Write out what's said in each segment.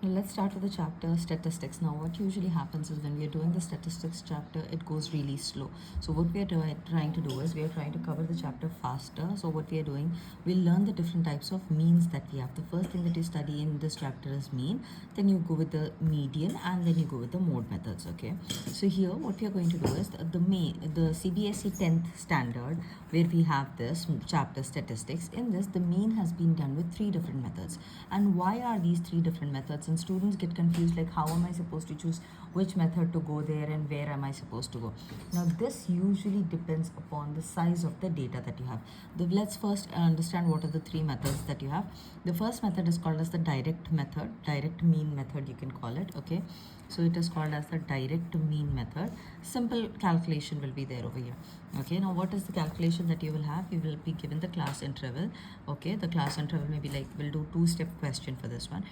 Now let's start with the chapter statistics. Now what usually happens is when we are doing the statistics chapter, it goes really slow. So what we are trying to do is we are trying to cover the chapter faster. So what we are doing, we'll learn the different types of means that we have. The first thing that you study in this chapter is mean, then you go with the median, and then you go with the mode methods. Okay, so here what we are going to do is the CBSE 10th standard, where we have this chapter statistics. In this, the mean has been done with 3 different methods. And why are these 3 different methods? And students get confused, like how am I supposed to choose which method to go there and where am I supposed to go? Now this usually depends upon the size of the data that you have. Let's first understand what are the 3 methods that you have. The first method is called as the direct method, direct mean method you can call it. Okay, so it is called as the direct mean method. Simple calculation will be there over here. Okay, now what is the calculation that you will have? You will be given the class interval. Okay, the class interval may be like, we'll do 2-step question for this one.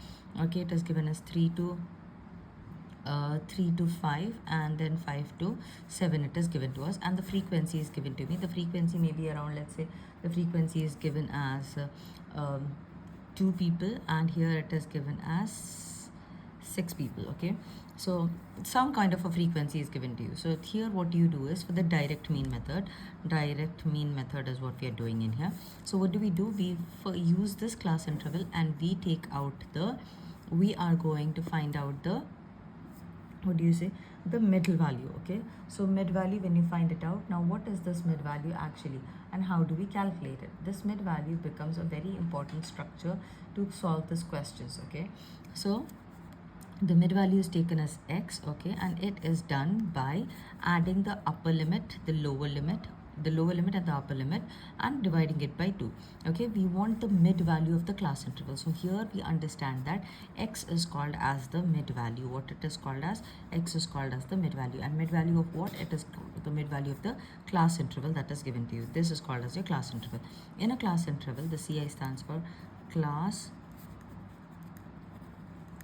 Okay, it is given as 3 to 5, and then 5 to 7 it is given to us, and the frequency is given to me. The frequency may be around, let's say the frequency is given as 2 people, and here it is given as 6 people. Okay, so some kind of a frequency is given to you. So here what you do is, for the direct mean method is what we are doing in here. So what do? We use this class interval, and we take out we are going to find out the, what do you say, the middle value. Okay, so mid value, when you find it out, now what is this mid value actually, and how do we calculate it? This mid value becomes a very important structure to solve these questions. Okay, so the mid value is taken as x. Okay, and it is done by adding the upper limit, the lower limit and the upper limit, and dividing it by 2. Okay, we want the mid value of the class interval. So here we understand that x is called as the mid value. What it is called as? X is called as the mid value. And mid value of what? It is the mid value of the class interval that is given to you. This is called as your class interval. In a class interval, the CI stands for class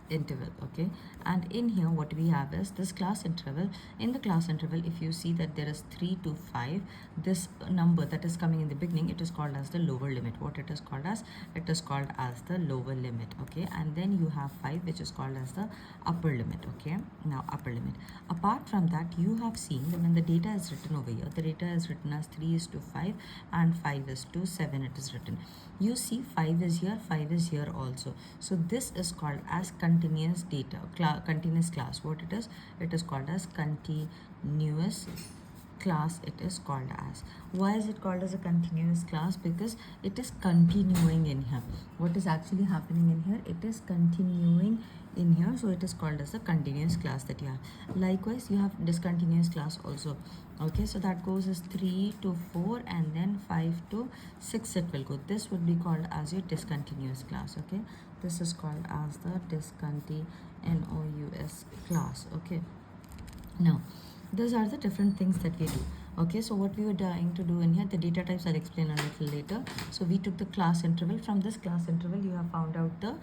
interval. Okay, and in here what we have is this class interval. In the class interval, if you see that there is 3 to 5, this number that is coming in the beginning, it is called as the lower limit. What it is called as? It is called as the lower limit. Okay, and then you have 5, which is called as the upper limit. Okay, now upper limit. Apart from that, you have seen that when the data is written over here, the data is written as 3 is to 5 and 5 is to 7. It is written, you see 5 is here, 5 is here also. So this is called as continuous data, continuous class. What it is? It is called as continuous class. It is called as. Why is it called as a continuous class? Because it is continuing in here. What is actually happening in here? It is continuing in here, so it is called as a continuous class that you have. Likewise, you have discontinuous class also. Okay, so that goes as 3 to 4, and then 5 to 6 it will go. This would be called as your discontinuous class. Okay, this is called as the discontinuous class. Okay, now these are the different things that we do. Okay, so what we were trying to do in here, the data types I'll explain a little later. So we took the class interval. From this class interval, you have found out the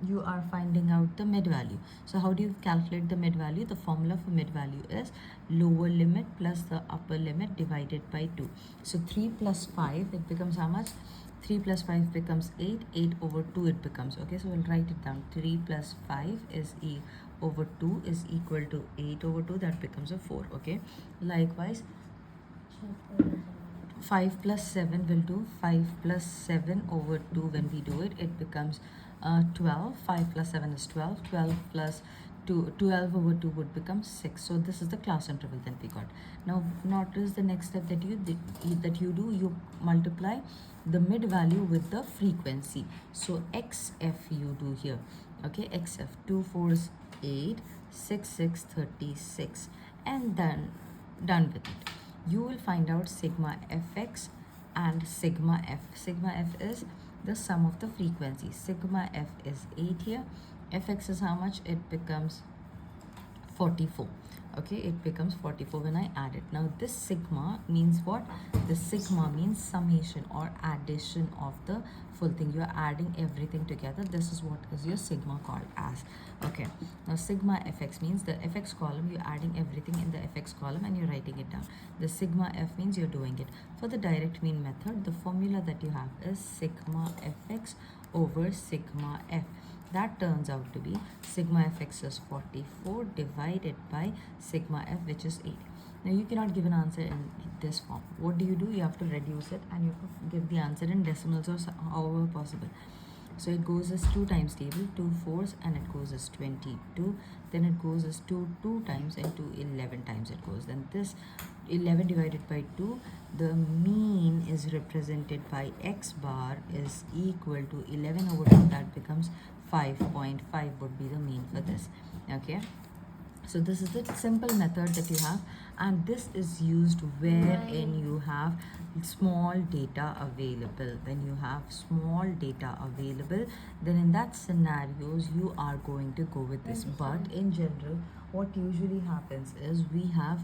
you are finding out the mid value. So how do you calculate the mid value? The formula for mid value is lower limit plus the upper limit divided by 2. So 3 plus 5, it becomes how much? 3 plus 5 becomes 8. 8 over 2 it becomes. Okay, so we'll write it down. 3 plus 5 is over 2 is equal to 8 over 2. That becomes a 4. Okay, likewise 5 plus 7 will do. 5 plus 7 over 2, when we do it, it becomes 12. 5 plus 7 is 12. 12 plus 12 over 2 would become 6. So this is the class interval that we got. Now notice the next step that you do. You multiply the mid value with the frequency. So xf you do here. Okay, xf 2 4s 8, 6 6 36, and then done with it. You will find out sigma fx and sigma f. Sigma f is the sum of the frequencies. Sigma f is 8 here. Fx is how much? It becomes 44. Okay, it becomes 44 when I add it. Now this sigma means what? The sigma means summation or addition of the full thing. You are adding everything together. This is what is your sigma called as. Okay, now sigma fx means the fx column, you're adding everything in the fx column and you're writing it down. The sigma f means you're doing it. For the direct mean method, the formula that you have is sigma fx over sigma f. That turns out to be sigma fx is 44 divided by sigma f, which is 8. Now you cannot give an answer in this form. What do? You have to reduce it and you have to give the answer in decimals or however possible. So it goes as 2 times table, 2 fours, and it goes as 22. Then it goes as 2 times, and 11 times it goes. Then this 11 divided by 2, the mean is represented by x bar is equal to 11 over 2. That becomes 5.5 would be the mean for this. Okay. So this is the simple method that you have, and this is used wherein you have small data available. When you have small data available, then in that scenarios you are going to go with this. But in general, what usually happens is we have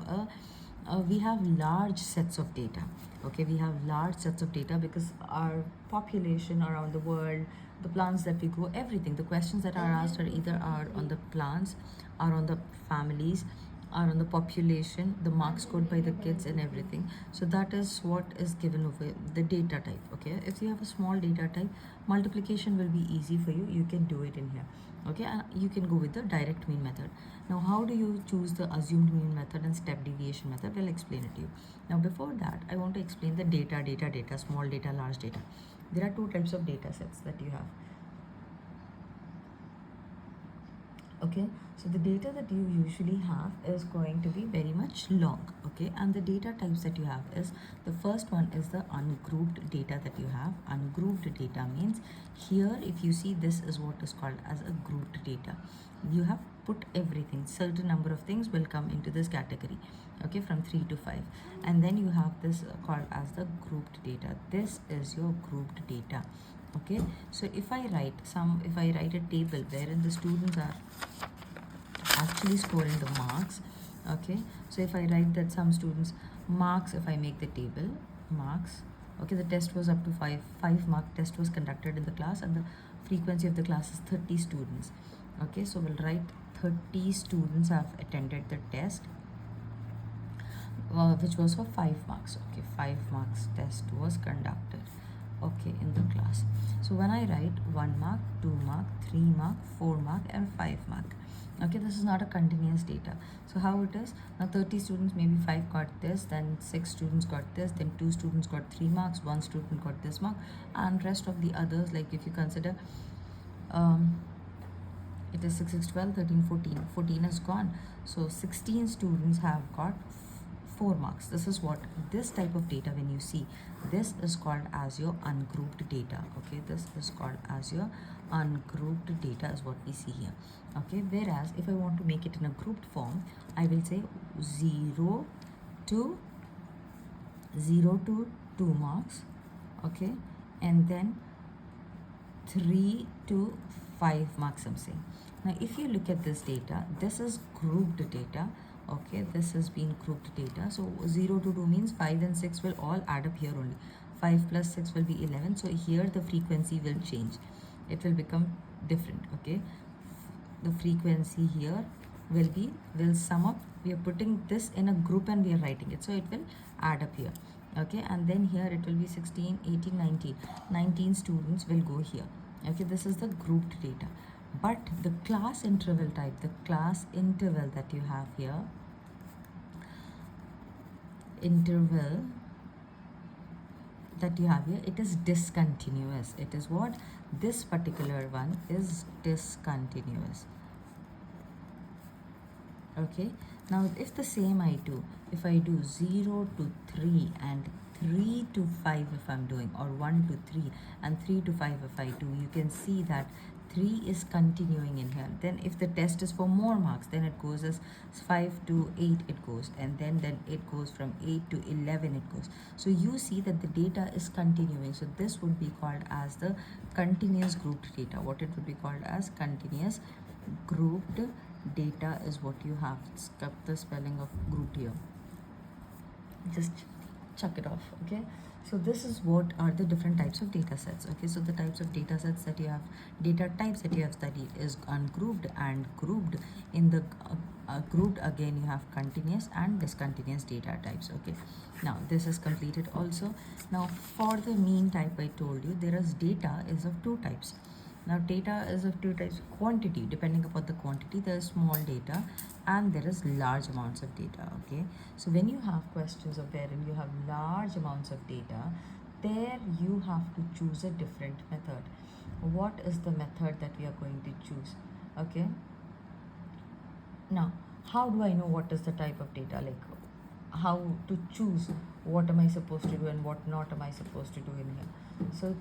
large sets of data. Okay, we have large sets of data because our population around the world, the plants that we grow, everything, the questions that are asked are either are on the plants, are on the families, are on the population, the marks scored by the kids and everything. So that is what is given over the data type. Okay, if you have a small data type, multiplication will be easy for you. You can do it in here. Okay, you can go with the direct mean method. Now how do you choose the assumed mean method and step deviation method? We'll explain it to you. Now before that, I want to explain the data, small data, large data. There are two types of data sets that you have. Okay, so the data that you usually have is going to be very much long. Okay, and the data types that you have is, the first one is the ungrouped data that you have. Ungrouped data means here if you see, this is what is called as a grouped data. You have put everything, certain number of things will come into this category. Okay, from 3 to 5, and then you have this called as the grouped data. This is your grouped data. Okay, so if I write a table wherein the students are actually scoring the marks. Okay, so if I write that some students marks, if I make the table marks, okay, the test was up to 5 mark test was conducted in the class, and the frequency of the class is 30 students. Okay, so we'll write 30 students have attended the test, which was for 5 marks. Okay, 5 marks test was conducted, okay, in the class. So when I write 1 mark, 2 mark, 3 mark, 4 mark, and 5 mark, okay, this is not a continuous data. So how it is, now 30 students, maybe 5 got this, then 6 students got this, then 2 students got 3 marks, 1 student got this mark, and rest of the others, like if you consider it is 6, 6, 12, 13, 14. 14 is gone. So 16 students have got 4 marks. This is what, this type of data, when you see, this is called as your ungrouped data. Okay, this is called as your ungrouped data is what we see here. Okay, whereas if I want to make it in a grouped form, I will say 0 to 2 marks. Okay, and then 3 to 5 marks, I'm saying. Now if you look at this data, this is grouped data. Okay, this has been grouped data. So 0 to 2 means 5 and 6 will all add up here only. 5 plus 6 will be 11. So here the frequency will change. It will become different. Okay, the frequency here will sum up. We are putting this in a group and we are writing it, so it will add up here. Okay, and then here it will be 16, 18, 19. 19 students will go here. Okay, this is the grouped data. But the class interval type, the class interval that you have here, it is discontinuous. It is what? This particular one is discontinuous. Okay, now if the same I do, if I do 0 to 3 and 3 to 5 if I'm doing, or 1 to 3 and 3 to 5 if I do, you can see that 3 is continuing in here. Then if the test is for more marks, then it goes as 5 to 8 it goes, and then it goes from 8 to 11 it goes. So you see that the data is continuing. So this would be called as the continuous grouped data. What it would be called as continuous grouped data is what you have. Skip the spelling of grouped here, just chuck it off. Okay, so this is what are the different types of data sets. Okay, so the types of data sets that you have, data types that you have studied is ungrouped and grouped. In the grouped, again you have continuous and discontinuous data types. Okay, now this is completed. Also, now for the mean type, I told you there is data is of 2 types. Now data is of two types. Quantity, depending upon the quantity, there is small data and there is large amounts of data. Okay, so when you have questions of wherein you have large amounts of data, there you have to choose a different method. What is the method that we are going to choose? Okay, now how do I know what is the type of data, like how to choose what am I supposed to do and what not am I supposed to do in here? So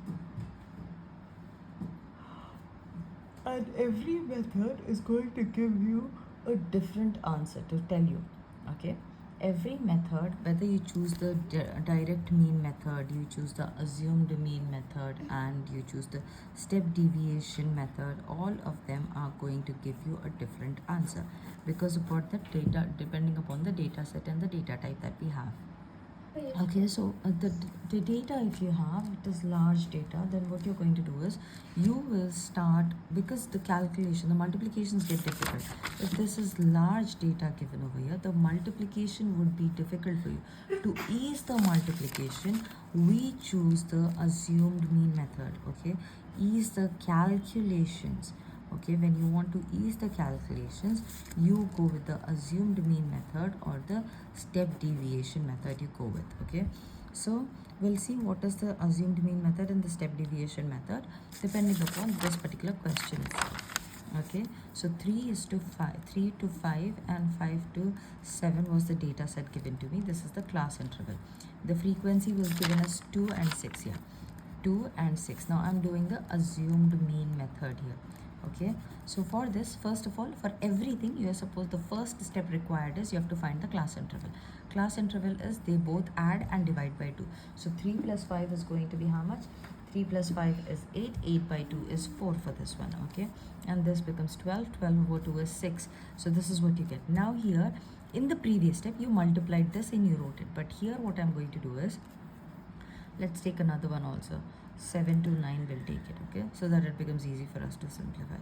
and every method is going to give you a different answer to tell you. Okay, every method, whether you choose the direct mean method, you choose the assumed mean method, and you choose the step deviation method, all of them are going to give you a different answer because about the data, depending upon the data set and the data type that we have. Okay, so the data, if you have it is large data, then what you're going to do is you will start, because the calculation, the multiplications get difficult. If this is large data given over here, the multiplication would be difficult for you. To ease the multiplication, we choose the assumed mean method. Okay, ease the calculations. Okay, when you want to ease the calculations, you go with the assumed mean method or the step deviation method you go with. Okay, so we'll see what is the assumed mean method and the step deviation method depending upon this particular question. Okay, so 3 is to 5, 3 to 5 and 5 to 7 was the data set given to me. This is the class interval. The frequency was given as 2 and 6 here. 2 and 6. Now I'm doing the assumed mean method here. Okay, so for this, first of all, for everything you are supposed, the first step required is you have to find the class interval. Class interval is they both add and divide by 2. So 3 plus 5 is going to be how much? 3 plus 5 is 8, 8 by 2 is 4 for this one. Okay, and this becomes 12, 12 over 2 is 6. So this is what you get. Now here in the previous step you multiplied this and you wrote it, but here what I'm going to do is, let's take another one also. 7 to 9 will take it. Okay, so that it becomes easy for us to simplify.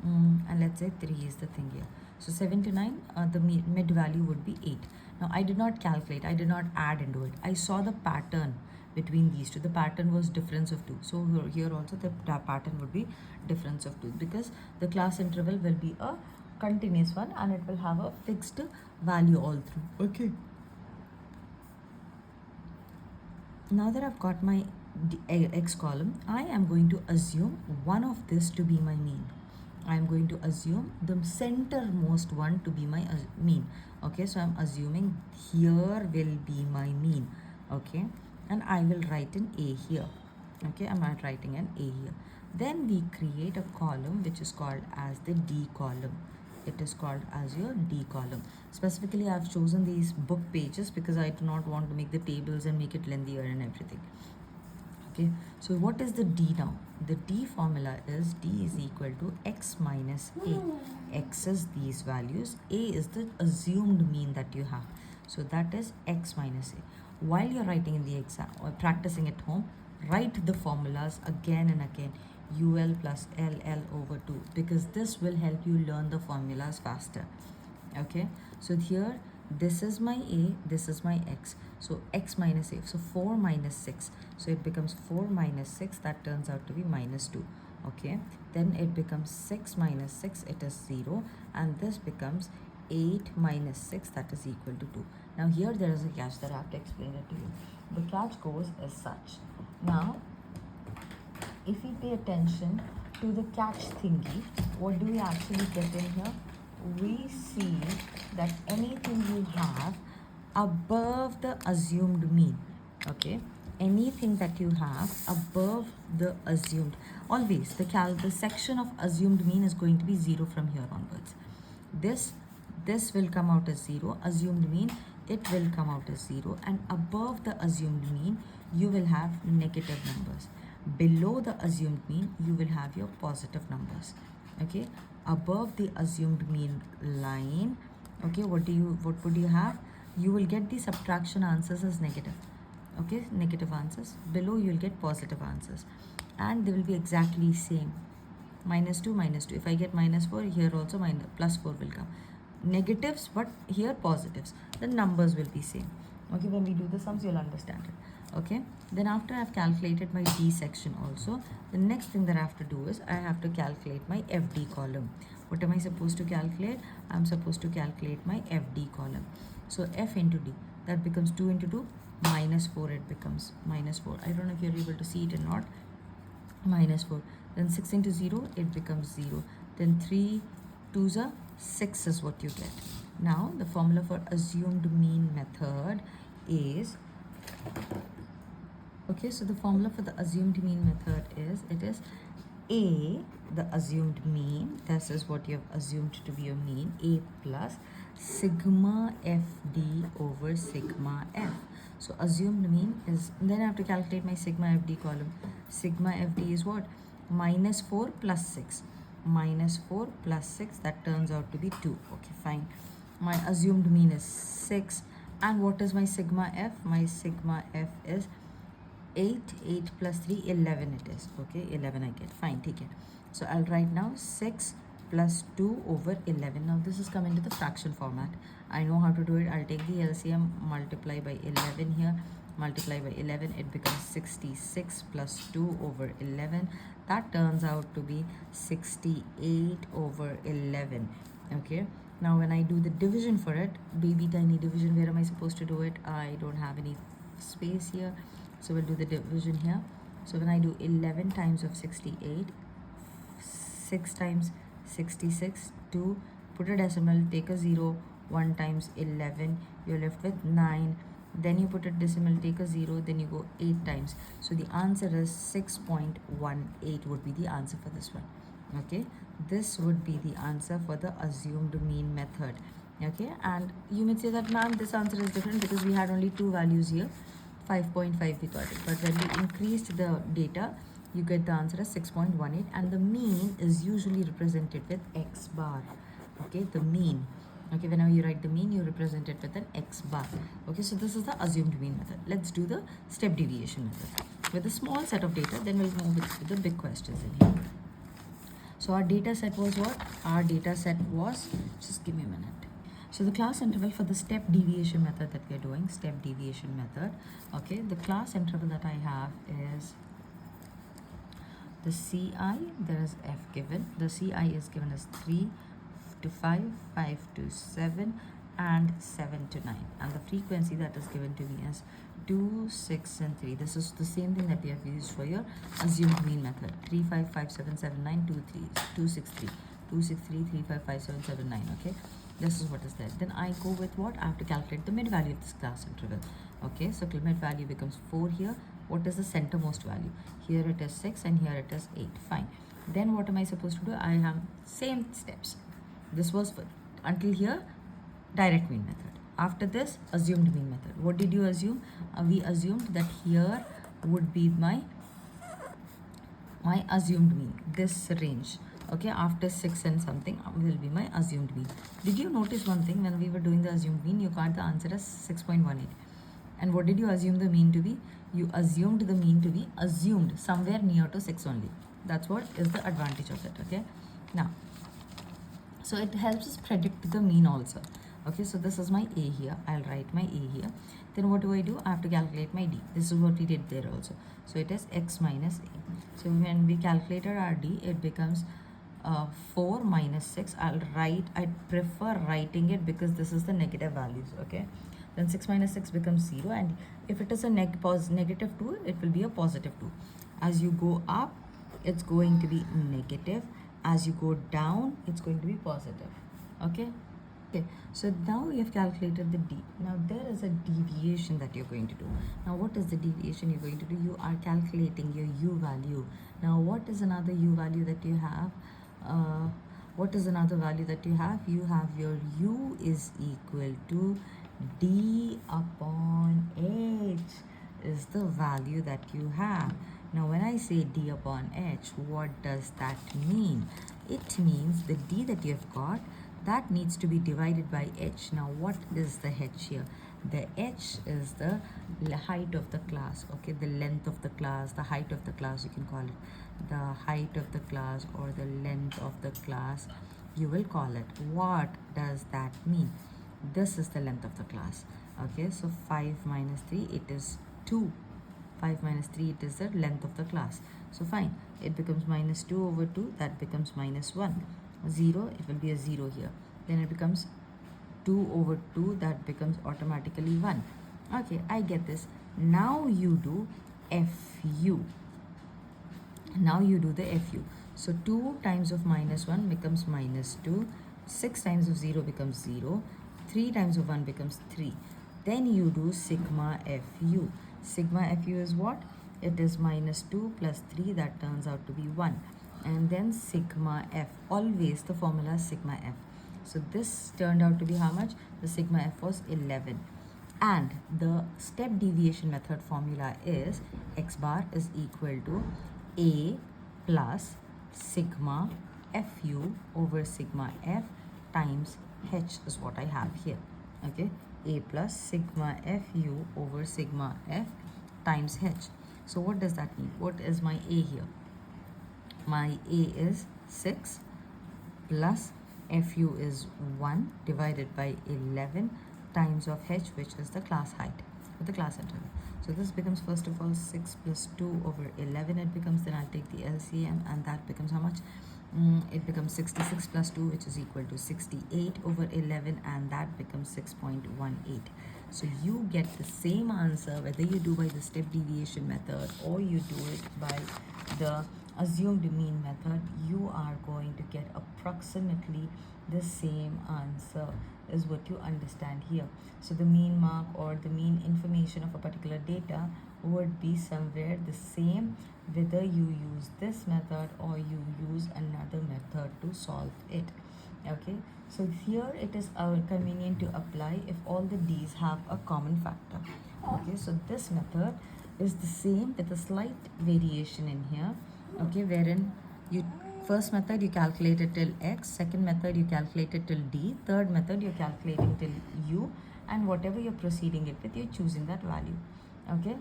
And let's say 3 is the thing here. So 7 to 9, the mid value would be 8. Now I did not calculate, I did not add into it. I saw the pattern between these two. The pattern was difference of 2. So here also the pattern would be difference of 2, because the class interval will be a continuous one and it will have a fixed value all through. Okay. Now that I've got my x column, I am going to assume one of this to be my mean. I am going to assume the centermost one to be my mean. Okay, so I'm assuming here will be my mean. Okay, and I will write an A here. Okay, I'm not writing an A here. Then we create a column which is called as the D column. It is called as your D column. Specifically, I've chosen these book pages because I do not want to make the tables and make it lengthier and everything. Okay, so what is the D now? The D formula is D is equal to x minus A. X is these values. A is the assumed mean that you have. So that is x minus A. While you're writing in the exam or practicing at home, write the formulas again and again. UL plus LL over 2, because this will help you learn the formulas faster. Okay, so here this is my A, this is my x. So x minus A, so 4 minus 6. So it becomes 4 minus 6, that turns out to be minus 2. Okay, then it becomes 6 minus 6, it is 0. And this becomes 8 minus 6, that is equal to 2. Now here there is a catch that I have to explain it to you. The catch goes as such. Now if we pay attention to the catch thingy, what do we actually get in here? We see that anything you have above the assumed mean, okay, anything that you have above the assumed, always the section of assumed mean is going to be 0 from here onwards. This will come out as 0, assumed mean, it will come out as 0, and above the assumed mean you will have negative numbers. Below the assumed mean you will have your positive numbers. Okay, above the assumed mean line, okay, what would you have? You will get the subtraction answers as negative. Okay, negative answers. Below you will get positive answers, and they will be exactly same. Minus 2, minus 2. If I get minus 4, here also plus 4 will come. Negatives, but here positives. The numbers will be same. Okay, when we do the sums, you'll understand it. Okay, then after I've calculated my D section also, the next thing that I have to do is I have to calculate my FD column. What am I supposed to calculate? I'm supposed to calculate my FD column. So F into D, that becomes 2 into 2, minus 4, it becomes minus 4. I don't know if you're able to see it or not. Minus 4. Then 6 into 0, it becomes 0. Then 3 2s are 6 is what you get. Now the formula for assumed mean method is, okay, so the formula for the assumed mean method is, it is A, the assumed mean, this is what you have assumed to be your mean, A plus sigma FD over sigma F. So assumed mean is, then I have to calculate my sigma FD column. Sigma FD is what? Minus 4 plus 6. Minus 4 plus 6, that turns out to be 2. Okay, fine. My assumed mean is 6. And what is my sigma F? My sigma F is 8 plus 3, 11 it is. Okay, 11 I get. Fine, take it. So I'll write now 6 plus 2 over 11. Now this is coming to the fraction format. I know how to do it. I'll take the LCM, multiply by 11 here, multiply by 11, it becomes 66 plus 2 over 11. That turns out to be 68 over 11. Okay, now when I do the division for it, baby tiny division, where am I supposed to do it? I don't have any space here, so we'll do the division here. So when I do 11 times of 68, 6 times 66, 2, put a decimal, take a 0, 1 times 11, you're left with 9. Then you put a decimal, take a 0, then you go 8 times. So the answer is 6.18 would be the answer for this one. Okay, this would be the answer for the assumed mean method. Okay, and you may say that, ma'am, this answer is different because we had only two values here. 5.5 we got it, but when we increased the data, you get the answer as 6.18, and the mean is usually represented with x bar. Okay, the mean. Okay, whenever you write the mean, you represent it with an x bar. Okay, so this is the assumed mean method. Let's do the step deviation method with a small set of data, then we'll move with the big questions in here. So our data set was what? Our data set was, just give me a minute. So the class interval for the step deviation method that we're doing, step deviation method, okay, the class interval that I have is the CI, there is F given. The CI is given as 3 to 5, 5 to 7, and 7 to 9. And the frequency that is given to me is 2, 6, and 3. This is the same thing that we have used for your assumed mean method. 3, 5, 5, 7, 7, 9, 2, 3, 2, 6, 3. 2, 6, 3, 3, 5, 5, 7, 7, 9. Okay, this is what is there. Then I go with what? I have to calculate the mid value of this class interval. Okay, so mid value becomes 4 here. What is the centermost value? Here it is 6 and here it is 8. Fine. Then what am I supposed to do? I have same steps. This was for, until here, direct mean method. After this, assumed mean method. What did you assume? We assumed that here would be my assumed mean, this range. Okay, after 6 and something will be my assumed mean. Did you notice one thing? When we were doing the assumed mean, you got the answer as 6.18. And what did you assume the mean to be? You assumed the mean to be assumed somewhere near to 6 only. That's what is the advantage of it. Okay, now, so it helps us predict the mean also. Okay, so this is my A here. I'll write my A here. Then what do? I have to calculate my D. This is what we did there also. So it is x minus A. So when we calculated our D, it becomes 4 minus 6. I prefer writing it because this is the negative values. Okay, then 6 minus 6 becomes 0, and if it is a negative 2, it will be a positive 2. As you go up, it's going to be negative. As you go down, it's going to be positive. Okay, so now we have calculated the D. Now there is a deviation that you're going to do. Now what is the deviation you're going to do? You are calculating your U value. Now what is another U value that you have? What is another value that you have? You have your U is equal to D upon H is the value that you have. Now when I say D upon H, what does that mean? It means the D that you have got, that needs to be divided by H. Now what is the H here? The H is the height of the class. Okay, the length of the class, the height of the class, you can call it. The height of the class or the length of the class, you will call it. What does that mean? This is the length of the class. Okay, so 5 minus 3, it is 2. 5 minus 3, it is the length of the class. So fine, it becomes minus 2 over 2, that becomes minus 1. 0, it will be a 0 here. Then it becomes 2 over 2, that becomes automatically 1. Okay, I get this. Now you do FU. Now you do the FU. So 2 times of minus 1 becomes minus 2. 6 times of 0 becomes 0. 3 times of 1 becomes 3. Then you do sigma FU. Sigma FU is what? It is minus 2 plus 3, that turns out to be 1. And then sigma F. Always the formula is sigma F. So this turned out to be how much? The sigma F was 11. And the step deviation method formula is x bar is equal to A plus sigma FU over sigma F times H is what I have here. Okay, A plus sigma FU over sigma F times H. So what does that mean? What is my A here? My A is 6 plus FU is 1 divided by 11 times of H, which is the class height with the class interval. So this becomes, first of all, 6 plus 2 over 11 it becomes. Then I'll take the LCM, and that becomes how much? It becomes 66 plus 2, which is equal to 68 over 11, and that becomes 6.18. So you get the same answer whether you do by the step deviation method or you do it by the assumed mean method. You are going to get approximately the same answer, is what you understand here. So the mean mark or the mean information of a particular data would be somewhere the same whether you use this method or you use another method to solve it. Okay, so here it is convenient to apply if all the D's have a common factor. Okay, so this method is the same with a slight variation in here. Okay, wherein you first method you calculate it till x, second method you calculate it till d, third method you're calculating till u, and whatever you're proceeding it with, you're choosing that value. Okay,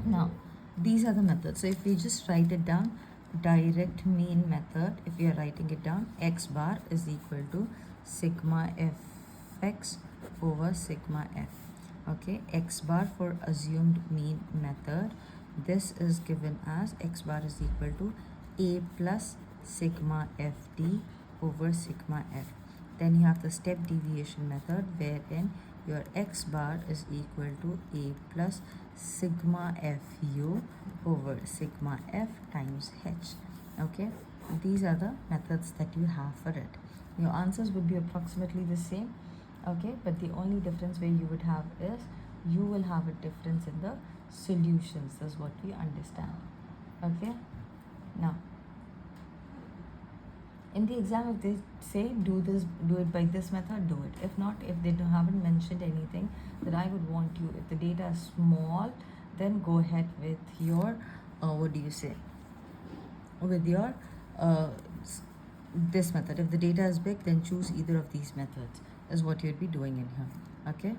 now these are the methods. So if we just write it down, direct mean method, if we are writing it down, x bar is equal to sigma fx over sigma f. Okay, x bar for assumed mean method, this is given as x bar is equal to a plus sigma ft over sigma f. Then you have the step deviation method, wherein your x bar is equal to a plus sigma fu over sigma f times h. Okay, these are the methods that you have for it. Your answers would be approximately the same. Okay, but the only difference where you would have is you will have a difference in the solutions. That's what we understand. Okay, now in the exam, if they say do it by this method, do it. If not, if they haven't mentioned anything, then I would want you, if the data is small, then go ahead with your what do you say, with your this method. If the data is big, then choose either of these methods, is what you'd be doing in here. Okay.